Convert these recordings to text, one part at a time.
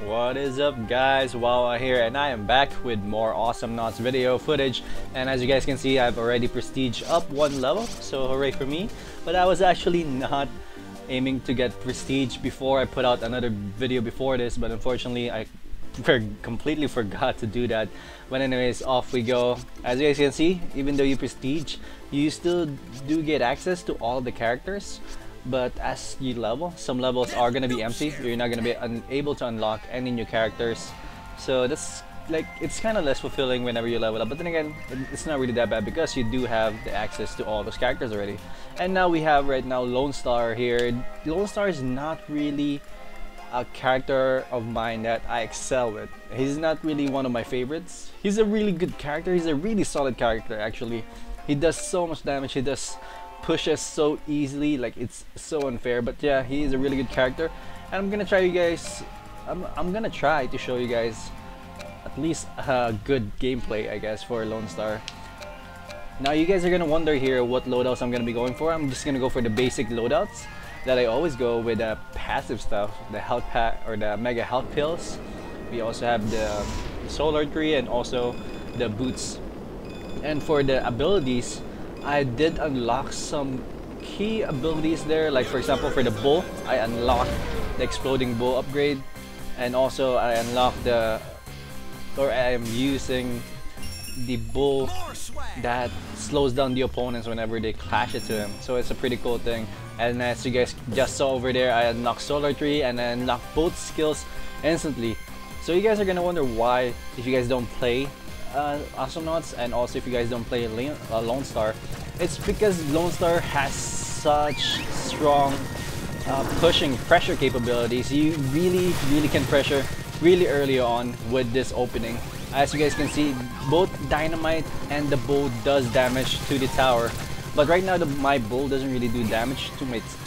What is up, guys? Wawa here, and I am back with more Awesomenauts video footage. And as you guys can see, I've already prestige up one level, so hooray for me. But I was actually not aiming to get prestige before I put out another video before this, but unfortunately I completely forgot to do that. But anyways, off we go. As you guys can see, even though you prestige, you still do get access to all the characters. But as you level, some levels are gonna be empty. You're not gonna be able to unlock any new characters. So that's like, it's kind of less fulfilling whenever you level up. But then again, it's not really that bad because you do have the access to all those characters already. And now we have right now Lonestar here. Lonestar is not really a character of mine that I excel with. He's not really one of my favorites. He's a really good character. He's a really solid character actually. He does so much damage. He does pushes so easily, like it's so unfair. But yeah, he is a really good character, and I'm gonna try to show you guys at least a good gameplay, I guess, for Lonestar. Now you guys are gonna wonder here what loadouts I'm gonna be going for. I'm just gonna go for the basic loadouts that I always go with, the passive stuff, the health pack or the mega health pills. We also have the solar tree and also the boots. And for the abilities, I did unlock some key abilities there, like for example for the bow, I unlocked the exploding bow upgrade, and also I unlocked I am using the bow that slows down the opponents whenever they clash it to him. So it's a pretty cool thing. And as you guys just saw over there, I unlocked solar tree and I unlocked both skills instantly. So you guys are gonna wonder why, if you guys don't play Awesomenauts, and also if you guys don't play Lonestar, it's because Lonestar has such strong pushing pressure capabilities. You really can pressure really early on with this opening. As you guys can see, both dynamite and the bow does damage to the tower, but right now my bow doesn't really do damage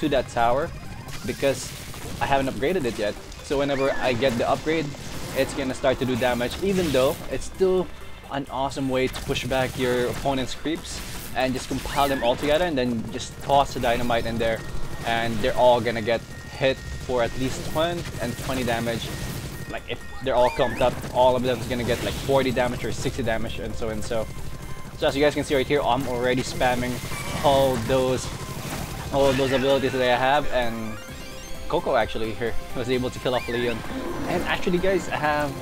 to that tower because I haven't upgraded it yet. So whenever I get the upgrade, it's gonna start to do damage, even though it's still an awesome way to push back your opponent's creeps and just compile them all together, and then just toss the dynamite in there, and they're all gonna get hit for at least 20 and 20 damage. Like if they're all clumped up, all of them is gonna get like 40 damage or 60 damage, and so and so. So as you guys can see right here, I'm already spamming all of those abilities that I have, and Coco actually here was able to kill off Leon. And actually guys, I have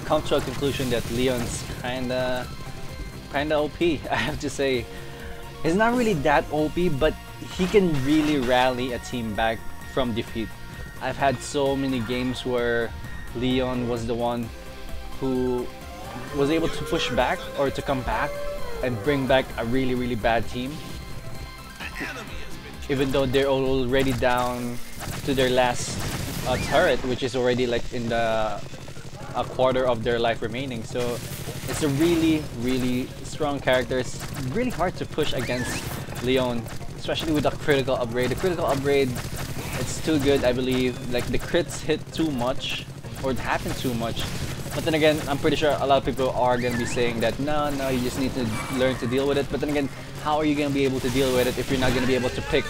come to a conclusion that Leon's kinda OP, I have to say. He's not really that OP, but he can really rally a team back from defeat. I've had so many games where Leon was the one who was able to push back or to come back and bring back a really bad team, even though they're already down to their last turret, which is already like in a quarter of their life remaining. So it's a really strong character. It's really hard to push against Leon, especially with a critical upgrade. The critical upgrade, it's too good, I believe. Like the crits hit too much or happen too much. But then again, I'm pretty sure a lot of people are gonna be saying that no, you just need to learn to deal with it. But then again, how are you gonna be able to deal with it if you're not gonna be able to pick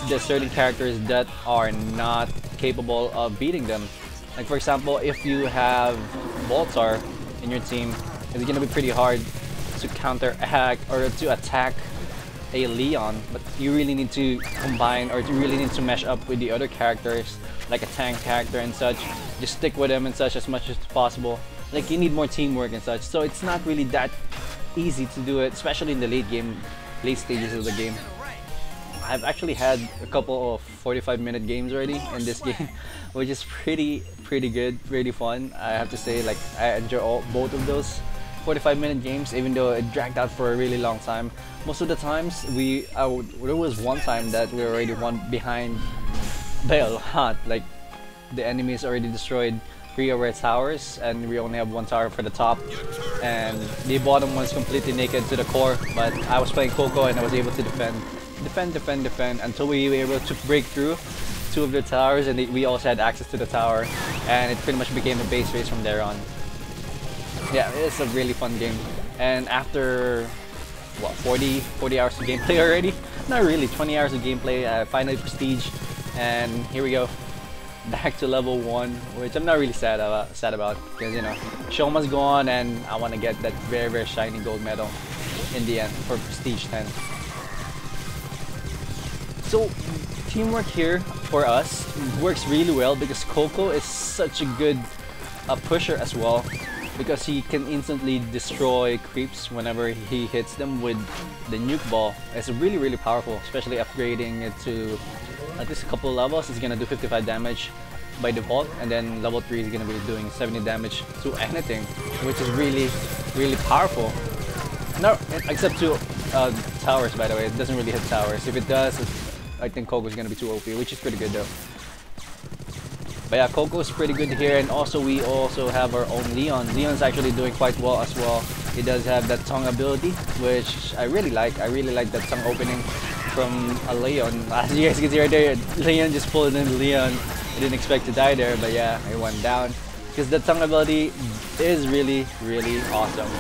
the certain characters that are not capable of beating them? Like for example, if you have Voltar in your team, it's gonna be pretty hard to counteract or to attack a Leon, but you really need to combine, or you really need to mesh up with the other characters, like a tank character and such. Just stick with them and such as much as possible. Like you need more teamwork and such. So it's not really that easy to do it, especially in the late stages of the game. I've actually had a couple of 45-minute games already in this game, which is pretty good, pretty fun. I have to say, like I enjoy both of those 45-minute games, even though it dragged out for a really long time. Most of the times there was one time that we already won behind by a lot. Like the enemies already destroyed 3 of our towers and we only have 1 tower for the top, and the bottom one's completely naked to the core. But I was playing Coco and I was able to defend until we were able to break through 2 of their towers, and we also had access to the tower, and it pretty much became a base race from there on. Yeah, it's a really fun game. And after what, 40 hours of gameplay already? Not really, 20 hours of gameplay, finally prestige, and here we go. back to level 1, which I'm not really sad about because, you know, Shoma's gone and I want to get that very, very shiny gold medal in the end for Prestige 10. So teamwork here for us works really well because Coco is such a good pusher as well, because he can instantly destroy creeps whenever he hits them with the nuke ball. It's really, really powerful, especially upgrading it to at least a couple of levels. It's gonna do 55 damage by default, and then level 3 is gonna be doing 70 damage to anything, which is really, really powerful. No, except to towers, by the way. It doesn't really hit towers. If it does, I think Coco's gonna be too OP, which is pretty good though. But yeah, Coco's pretty good here, and also we also have our own Leon. Leon's actually doing quite well as well. He does have that tongue ability, which I really like. I really like that tongue opening from a Leon. As you guys can see right there, Leon just pulled in Leon. I didn't expect to die there, but yeah, it went down. Because the tongue ability is really, really awesome.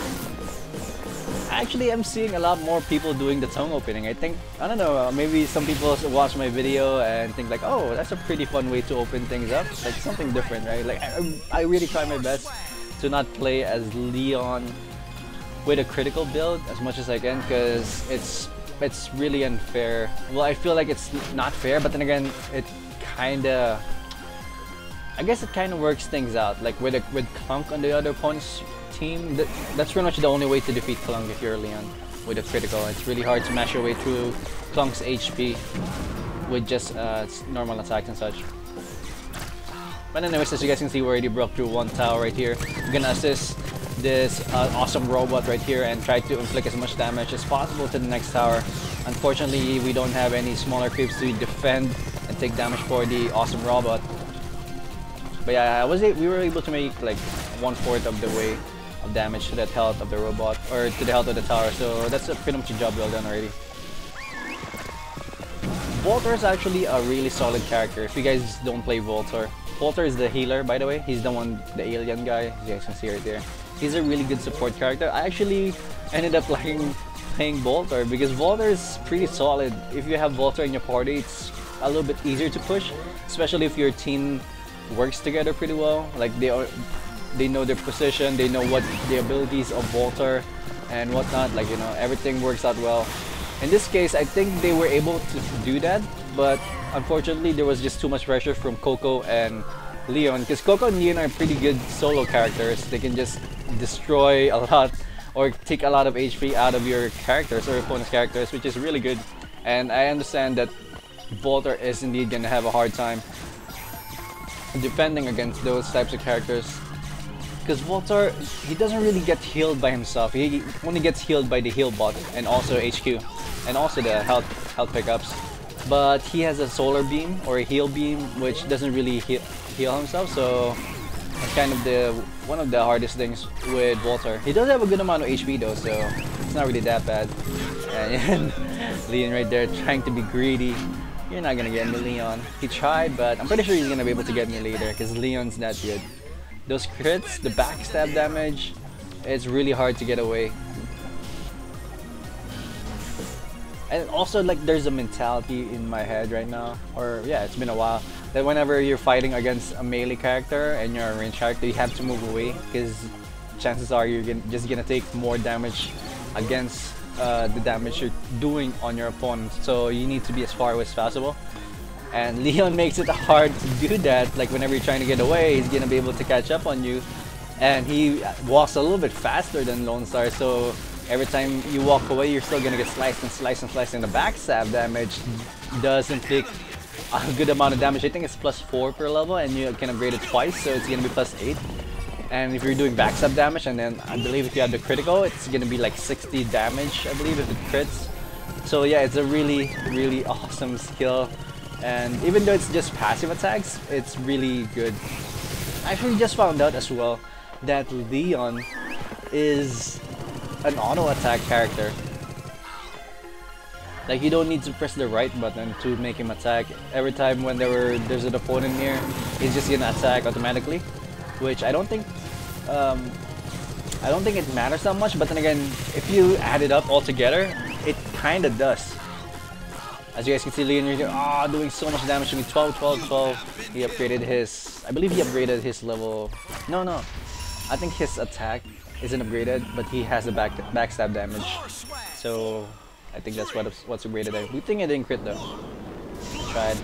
Actually, I'm seeing a lot more people doing the tongue opening. I think, I don't know, maybe some people watch my video and think like, oh, that's a pretty fun way to open things up. Like something different, right? Like I really try my best to not play as Leon with a critical build as much as I can, because it's really unfair. Well, I feel like it's not fair, but then again, it kinda, I guess it kinda works things out. Like with Clunk on the other opponent's team, that's pretty much the only way to defeat Clunk if you're Leon with a critical. It's really hard to mash your way through Clunk's HP with just normal attacks and such. But anyways, as you guys can see, we already broke through one tower right here. We're gonna assist this awesome robot right here and try to inflict as much damage as possible to the next tower. Unfortunately, we don't have any smaller creeps to defend and take damage for the awesome robot. But yeah, we were able to make like 1/4 of the way of damage to that health of the robot, or to the health of the tower, so that's pretty much a job well done already. Voltar is actually a really solid character. If you guys don't play Voltar, Voltar is the healer, by the way. He's the one, the alien guy, as you guys can see right there. He's a really good support character. I actually ended up playing Voltar because Voltar is pretty solid. If you have Voltar in your party, it's a little bit easier to push, especially if your team works together pretty well. Like they know their position, they know what the abilities of Voltar and whatnot, like, you know, everything works out well. In this case, I think they were able to do that, but unfortunately there was just too much pressure from Coco and Leon, because Coco and Leon are pretty good solo characters. They can just destroy a lot or take a lot of HP out of your characters or opponent's characters, which is really good. And I understand that Voltar is indeed gonna have a hard time defending against those types of characters, because Voltar, he doesn't really get healed by himself. He only gets healed by the heal bot and also HQ and also the health pickups. But he has a solar beam or a heal beam, which doesn't really heal himself, so it's kind of one of the hardest things with Voltar. He does have a good amount of HP though, so it's not really that bad. And Leon right there trying to be greedy. You're not gonna get me, Leon. He tried, but I'm pretty sure he's gonna be able to get me later because Leon's not good. Those crits, the backstab damage, it's really hard to get away. And also, like, there's a mentality in my head right now, or yeah, it's been a while, that whenever you're fighting against a melee character and you're a ranged character, you have to move away because chances are you're just gonna take more damage against the damage you're doing on your opponent. So you need to be as far away as possible. And Leon makes it hard to do that. Like whenever you're trying to get away, he's gonna be able to catch up on you. And he walks a little bit faster than Lonestar, so every time you walk away, you're still gonna get sliced and sliced and sliced. And the backstab damage doesn't take a good amount of damage. I think it's +4 per level, and you can upgrade it twice, so it's gonna be +8. And if you're doing backstab damage, and then I believe if you have the critical, it's gonna be like 60 damage, I believe, if it crits. So yeah, it's a really, really awesome skill. And even though it's just passive attacks, it's really good. I actually just found out as well that Leon is an auto attack character. Like, you don't need to press the right button to make him attack. Every time when there's an opponent near, he's just gonna attack automatically, which I don't think it matters that much. But then again, if you add it up all together, it kind of does. As you guys can see, Leon here, doing so much damage to me. 12, 12, 12. He upgraded his, I believe he upgraded his level. No, no. I think his attack isn't upgraded, but he has the backstab damage. So I think that's what's upgraded there. We think it didn't crit though. Tried.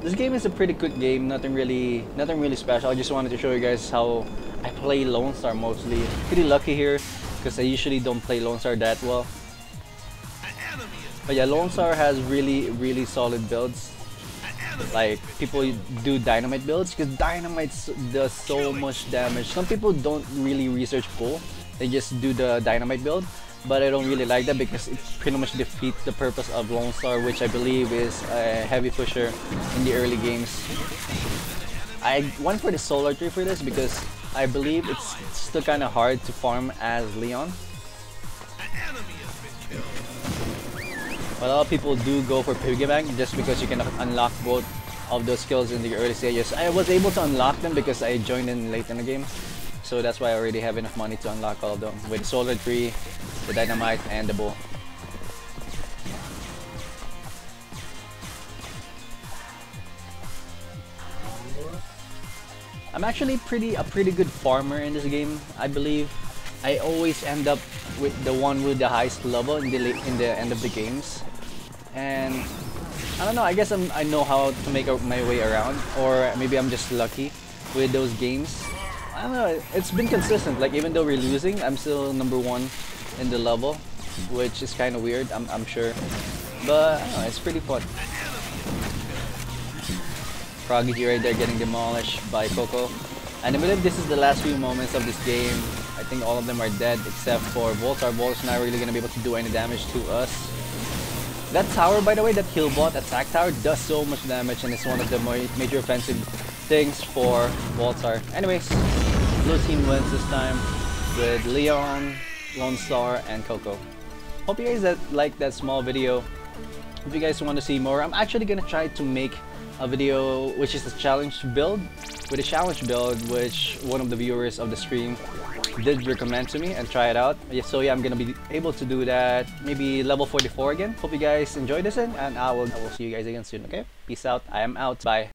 This game is a pretty quick game. Nothing really special. I just wanted to show you guys how I play Lonestar mostly. Pretty lucky here because I usually don't play Lonestar that well. But yeah, Lonestar has really solid builds. Like, people do dynamite builds because dynamite does so much damage. Some people don't really research pull, they just do the dynamite build, but I don't really like that because it pretty much defeats the purpose of Lonestar, which I believe is a heavy pusher in the early games. I went for the solar tree for this because I believe it's still kind of hard to farm as Leon. But a lot of people do go for Piggy Bank just because you can unlock both of those skills in the early stages. I was able to unlock them because I joined in late in the game. So that's why I already have enough money to unlock all of them. With Solar Tree, the Dynamite, and the Bow. I'm actually a pretty good farmer in this game, I believe. I always end up with the one with the highest level in the end of the games, and I don't know. I guess I know how to make my way around, or maybe I'm just lucky with those games. I don't know. It's been consistent. Like, even though we're losing, I'm still #1 in the level, which is kind of weird. I'm sure, but I don't know, it's pretty fun. Prodigy right there getting demolished by Coco, and I believe this is the last few moments of this game. I think all of them are dead except for Voltar. Voltar's not really gonna be able to do any damage to us. That tower, by the way, that Killbot attack tower does so much damage, and it's one of the major offensive things for Voltar. Anyways, blue team wins this time with Leon, Lonestar, and Coco. Hope you guys like that small video. If you guys want to see more, I'm actually gonna try to make a video which is a challenge build, with a challenge build which one of the viewers of the stream did recommend to me, and try it out. So yeah, I'm gonna be able to do that maybe level 44 again. Hope you guys enjoyed this, and I will see you guys again soon. Okay, peace out. I am out. Bye.